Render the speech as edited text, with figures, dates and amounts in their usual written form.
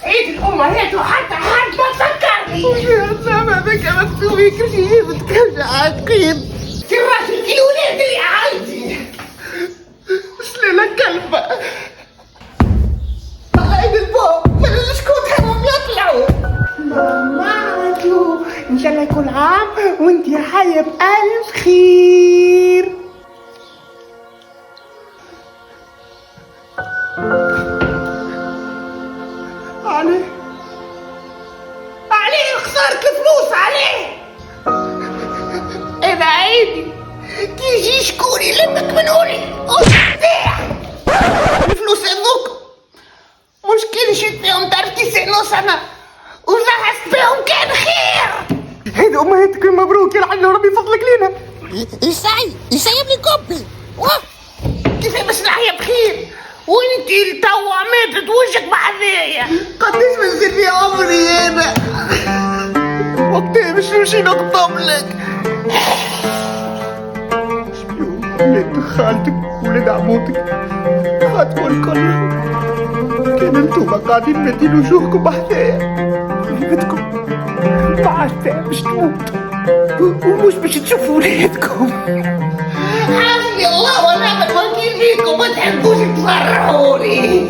عيد الأمهات وحتى حد ما تفكرني. زعما بك مكتوبي كل شيء بترجع تقيم. كرهت الولاد اللي عندي. سلالة كلبة. عيد الباب من الشكوت هم يطلعوا. ماماتو إن شاء الله يكون عام وأنت حية بألف خير. عليه خسارة الفلوس عليه. أنا عيدي تيجي شكون يلمك من هولي الفلوس هذوك مش كي نشد فيهم دار 9 سنة وزهزت فيهم كان خير. هيدا أمهاتك مبروك يلعن ربي فضلك لينا. يساي ابني كوبي كيف باش نحيا بخير وانتي توا ماتت وجهك بحذايا. قديش بنزيد في عمري أنا وقتها باش نمشي نقطم لك. ولاد خالتك ولاد عموتك خاتموا الكل كان انتوما قاعدين مادين وجوهكم بحذايا بدكم بعد باش تموتوا ومش باش تشوفوا ولادكم. حسبي الله ونعم الوكيل فيكم ما تحبوش تفرحوني.